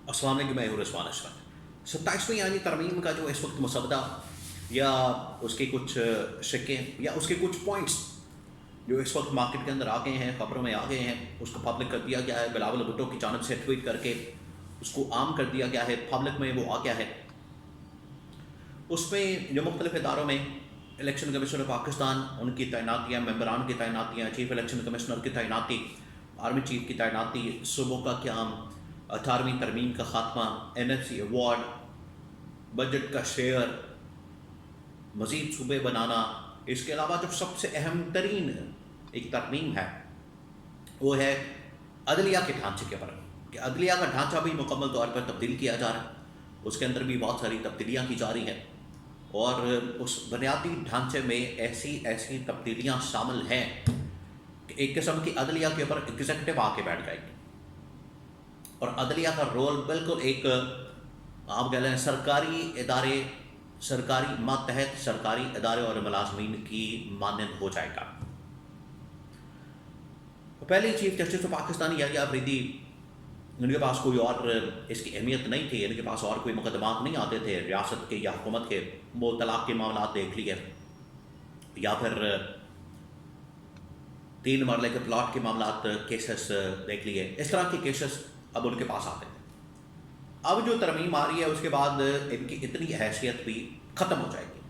السلام علیکم، میں ہوں رضوان اشرف۔ 27ویں آئینی ترمیم کا جو اس وقت مسودہ یا اس کے کچھ شکیں یا اس کے کچھ پوائنٹس جو اس وقت مارکیٹ کے اندر آ گئے ہیں، خبروں میں آ گئے ہیں، اس کو پبلک کر دیا گیا ہے، بلاول بھٹو کی جانب سے ٹویٹ کر کے اس کو عام کر دیا گیا ہے، پبلک میں وہ آ گیا ہے۔ اس میں جو مختلف اداروں میں الیکشن کمیشن آف پاکستان، ان کی تعیناتیاں، ممبران کی تعیناتیاں، چیف الیکشن کمشنر کی تعیناتی، آرمی چیف کی تعیناتی، صوبوں کا قیام، 18ویں ترمیم کا خاتمہ، NSC ایوارڈ، بجٹ کا شیئر، مزید صوبے بنانا، اس کے علاوہ جو سب سے اہم ترین ایک ترمیم ہے وہ ہے عدلیہ کے ڈھانچے کے اوپر، کہ عدلیہ کا ڈھانچہ بھی مکمل طور پر تبدیل کیا جا رہا ہے، اس کے اندر بھی بہت ساری تبدیلیاں کی جا رہی ہیں، اور اس بنیادی ڈھانچے میں ایسی تبدیلیاں شامل ہیں کہ ایک قسم کی عدلیہ کے اوپر ایگزیکٹو آ کے بیٹھ جائے گی، اور عدلیہ کا رول بالکل ایک آپ کہہ لیں سرکاری ادارے، سرکاری ماتحت سرکاری ادارے اور ملازمین کی مانند ہو جائے گا۔ پہلی چیف جسٹس آف پاکستان یحییٰ آفریدی، ان کے پاس کوئی اور اس کی اہمیت نہیں تھی، ان کے پاس اور کوئی مقدمات نہیں آتے تھے ریاست کے یا حکومت کے، وہ طلاق کے معاملات دیکھ لیے یا پھر 3 مرلے کے پلاٹ کے معاملات کیسز دیکھ لیے، اس طرح کے کیسز اب ان کے پاس آتے ہیں۔ اب جو ترمیم آ رہی ہے اس کے بعد ان کی اتنی حیثیت بھی ختم ہو جائے گی،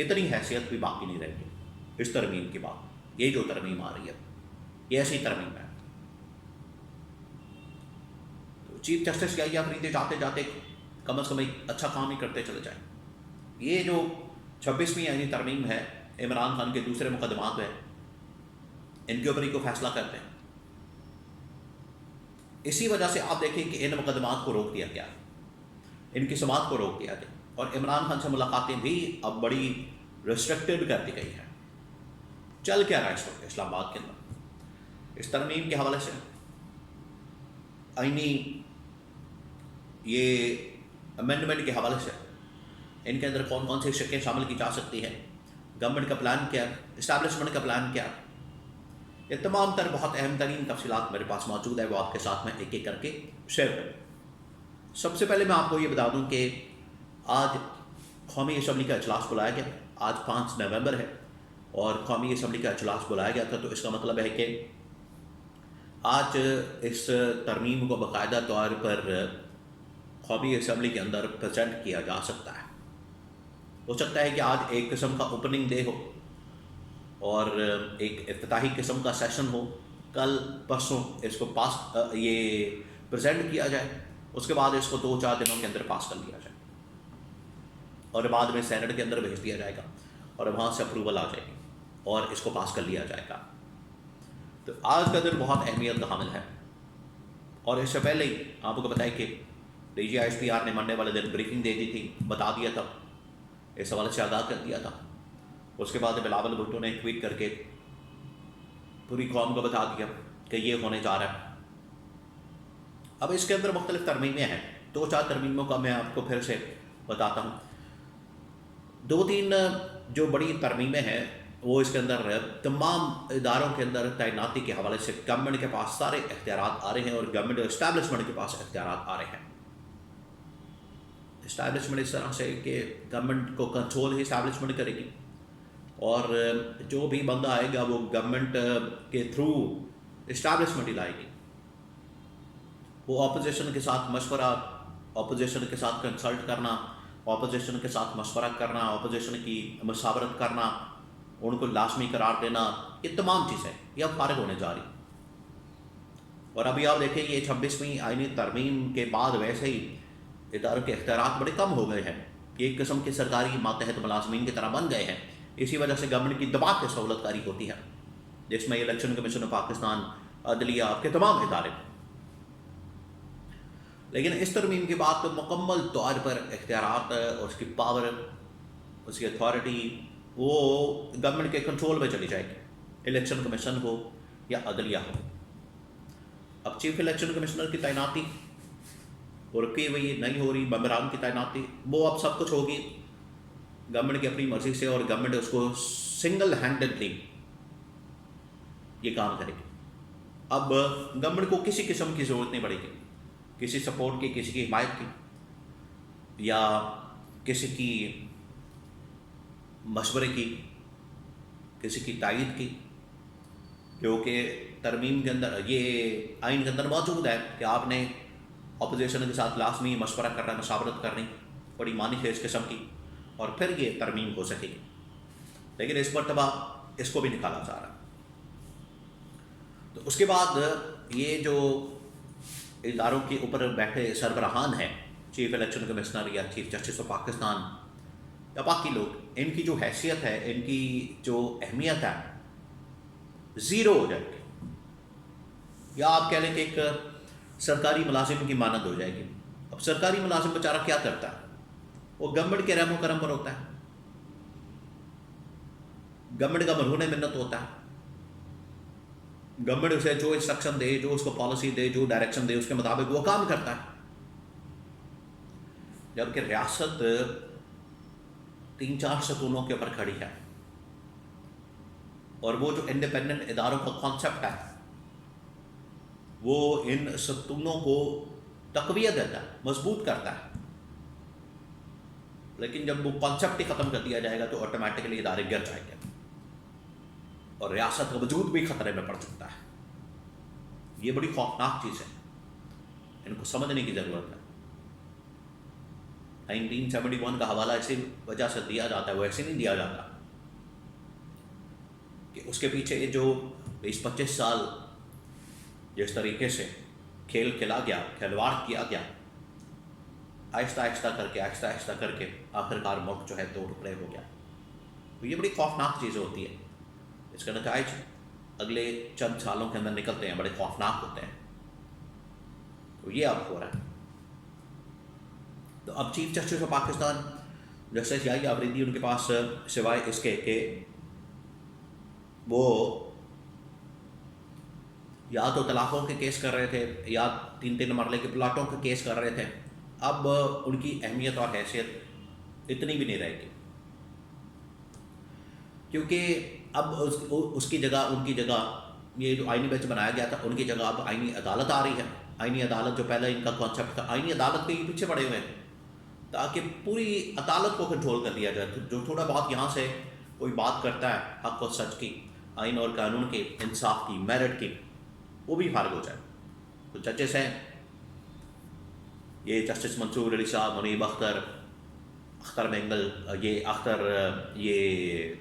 اتنی حیثیت بھی باقی نہیں رہے گی اس ترمیم کے بعد۔ یہ جو ترمیم آ رہی ہے یہ ایسی ترمیم ہے، چیف جسٹس یحییٰ آفریدی جاتے جاتے کم از کم ایک اچھا کام ہی کرتے چلے جائیں۔ یہ جو 26ویں آئینی ترمیم ہے، عمران خان کے دوسرے مقدمات ہیں، ان کے اوپر ہی کو فیصلہ کرتے ہیں۔ اسی وجہ سے آپ دیکھیں کہ ان مقدمات کو روک دیا گیا، ان کی سماعت کو روک دیا گیا، اور عمران خان سے ملاقاتیں بھی اب بڑی ریسٹرکٹڈ کر دی گئی ہیں۔ چل کیا رہا ہے اس وقت اسلام آباد کے اندر اس ترمیم کے حوالے سے؟ آئینی یہ امینڈمنٹ کے حوالے سے ان کے اندر کون کون سی شکیں شامل کی جا سکتی ہیں، گورنمنٹ کا پلان کیا ہے، اسٹیبلشمنٹ کا پلان کیا ہے، یہ تمام تر بہت اہم ترین تفصیلات میرے پاس موجود ہے، وہ آپ کے ساتھ میں ایک ایک کر کے شیئر کروں۔ سب سے پہلے میں آپ کو یہ بتا دوں کہ آج قومی اسمبلی کا اجلاس بلایا گیا، آج 5 نومبر ہے، اور قومی اسمبلی کا اجلاس بلایا گیا تھا، تو اس کا مطلب ہے کہ آج اس ترمیم کو باقاعدہ طور پر قومی اسمبلی کے اندر پریزنٹ کیا جا سکتا ہے۔ ہو سکتا ہے کہ آج ایک قسم کا اوپننگ ڈے ہو اور ایک افتتاحی قسم کا سیشن ہو، کل پرسوں اس کو یہ پریزنٹ کیا جائے، اس کے بعد اس کو 2-4 دنوں کے اندر پاس کر لیا جائے، اور بعد میں سینٹ کے اندر بھیج دیا جائے گا، اور وہاں سے اپروول آ جائے گی اور اس کو پاس کر لیا جائے گا۔ تو آج کا دن بہت اہمیت حامل ہے، اور اس سے پہلے ہی آپ کو بتائیں کہ DGISPR نے منڈے والے دن بریفنگ دے دی تھی، بتا دیا تھا، اس حوالے سے آگاہ کر دیا تھا۔ اس کے بعد بلاول بھٹو نے ٹویٹ کر کے پوری قوم کو بتا دیا کہ یہ ہونے جا رہا ہے۔ اب اس کے اندر مختلف ترمیمیں ہیں، 2-4 ترمیموں کا میں آپ کو پھر سے بتاتا ہوں۔ 2-3 جو بڑی ترمیمیں ہیں وہ اس کے اندر تمام اداروں کے اندر تعیناتی کے حوالے سے گورنمنٹ کے پاس سارے اختیارات آ رہے ہیں، اور گورنمنٹ اسٹیبلشمنٹ کے پاس اختیارات آ رہے ہیں۔ اسٹیبلشمنٹ اس طرح سے کہ گورنمنٹ کو کنٹرول ہی اسٹیبلشمنٹ کرے گی، اور جو بھی بندہ آئے گا وہ گورنمنٹ کے تھرو اسٹیبلشمنٹ ہی لائے گی۔ وہ اپوزیشن کے ساتھ مشورہ، اپوزیشن کے ساتھ کنسلٹ کرنا، اپوزیشن کے ساتھ مشورہ کرنا، اپوزیشن کی مشاورت کرنا، ان کو لازمی قرار دینا، یہ تمام چیزیں یہ اب فارغ ہونے جا رہی۔ اور ابھی آپ دیکھیں یہ 26ویں آئینی ترمیم کے بعد ویسے ہی اداروں کے اختیارات بڑے کم ہو گئے ہیں، ایک قسم کے سرکاری ماتحت ملازمین کی طرح بن گئے ہیں۔ اسی وجہ سے گورنمنٹ کی دبا کے سہولت کاری ہوتی ہے، جس میں الیکشن کمیشن آف پاکستان، عدلیہ کے تمام ادارے۔ لیکن اس ترمیم کے بعد تو مکمل طور پر اختیارات، اس کی پاور، اس کی اتھارٹی وہ گورنمنٹ کے کنٹرول میں چلی جائے گی، الیکشن کمیشن ہو یا عدلیہ ہو۔ اب چیف الیکشن کمشنر کی تعیناتی وہ رکی ہوئی نہیں ہو رہی، ممبران کی تعیناتی وہ اب سب کچھ ہوگی گورنمنٹ کی اپنی مرضی سے، اور گورنمنٹ اس کو سنگل ہینڈڈلی یہ کام کرے گی۔ اب گورنمنٹ کو کسی قسم کی ضرورت نہیں پڑے گی کسی سپورٹ کی، کسی کی حمایت کی، یا کسی کی مشورے کی، کسی کی تائید کی، جو کہ ترمیم کے اندر، یہ آئین کے اندر موجود ہے کہ آپ نے اپوزیشن کے ساتھ لازمی مشورہ کرنا، مشاورت کرنی، بڑی معنی ہے اس قسم کی، اور پھر یہ ترمیم ہو سکے گی. لیکن اس مرتبہ اس کو بھی نکالا جا رہا ہے. تو اس کے بعد یہ جو اداروں کے اوپر بیٹھے سربراہان ہیں، چیف الیکشن کمشنر یا چیف جسٹس آف پاکستان یا باقی لوگ، ان کی جو حیثیت ہے، ان کی جو اہمیت ہے، زیرو ہو جائے گی. یا آپ کہہ لیں کہ ایک سرکاری ملازم کی مانند ہو جائے گی. اب سرکاری ملازم بیچارہ کیا کرتا ہے؟ وہ گورنمنٹ کے رحم و کرم پر ہوتا ہے، گورنمنٹ کا مرہون منت ہوتا ہے. گورنمنٹ اسے جو انسٹرکشن دے، جو اس کو پالیسی دے، جو ڈائریکشن دے، اس کے مطابق وہ کام کرتا ہے. جبکہ ریاست 3-4 ستونوں کے اوپر کھڑی ہے، اور وہ جو انڈیپینڈنٹ اداروں کا کانسیپٹ ہے، وہ ان ستونوں کو تقویت دیتا ہے، مضبوط کرتا ہے. لیکن جب وہ کانسیپٹ ہی ختم کر دیا جائے گا تو آٹومیٹکلی ادارے گر جائیں گے، اور ریاست کا وجود بھی خطرے میں پڑ سکتا ہے. یہ بڑی خوفناک چیز ہے، ان کو سمجھنے کی ضرورت ہے. 1971 کا حوالہ اسی وجہ سے دیا جاتا ہے، وہ ایسے نہیں دیا جاتا کہ اس کے پیچھے جو 20-25 سال جس طریقے سے کھیل کھیلا گیا، کھلواڑ کیا گیا، آہستہ آہستہ کر کے آخرکار ملک جو ہے 2 ٹکڑے ہو گیا. تو یہ بڑی خوفناک چیز ہوتی ہے. اس کے نتائج اگلے چند سالوں کے اندر نکلتے ہیں، بڑے خوفناک ہوتے ہیں. تو یہ اب ہو رہا ہے. تو اب chief justice of Pakistan justice Yahya Afridi, ان کے پاس سوائے اس کے کہ وہ یا تو طلاقوں کے کیس کر رہے تھے، یا 3 مرلے کے پلاٹوں کے کیس کر رہے تھے، اب ان کی اہمیت اور حیثیت اتنی بھی نہیں رہے گی. کیونکہ اب اس کی جگہ، ان کی جگہ، یہ جو آئینی بینچ بنایا گیا تھا، ان کی جگہ اب آئینی عدالت آ رہی ہے. آئینی عدالت جو پہلے ان کا کانسیپٹ تھا، آئینی عدالت کے پیچھے پڑے ہوئے ہیں تاکہ پوری عدالت کو کنٹرول کر لیا جائے. جو تھوڑا بہت یہاں سے کوئی بات کرتا ہے حق و سچ کی، آئین اور قانون کی، انصاف کی، میرٹ کی، وہ بھی فارغ ہو جائے. تو ججز ہیں یہ جسٹس منصور علی صاحب، منیب اختر، اختر مینگل، یہ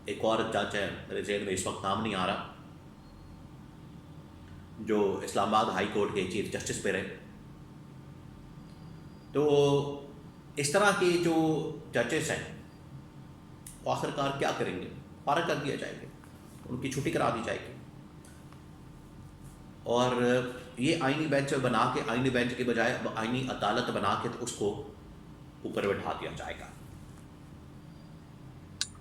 ایک اور جج ہے، میرے ذہن میں اس وقت نام نہیں آ رہا، جو اسلام آباد ہائی کورٹ کے چیف جسٹس پہ رہے. تو اس طرح کے جو ججز ہیں وہ آخرکار کیا کریں گے؟ فارغ کر دیا جائے گا، ان کی چھٹی کرا دی جائے گی، اور یہ آئینی بینچ بنا کے، آئینی بینچ کے بجائے آئینی عدالت بنا کے تو اس کو اوپر بٹھا دیا جائے گا.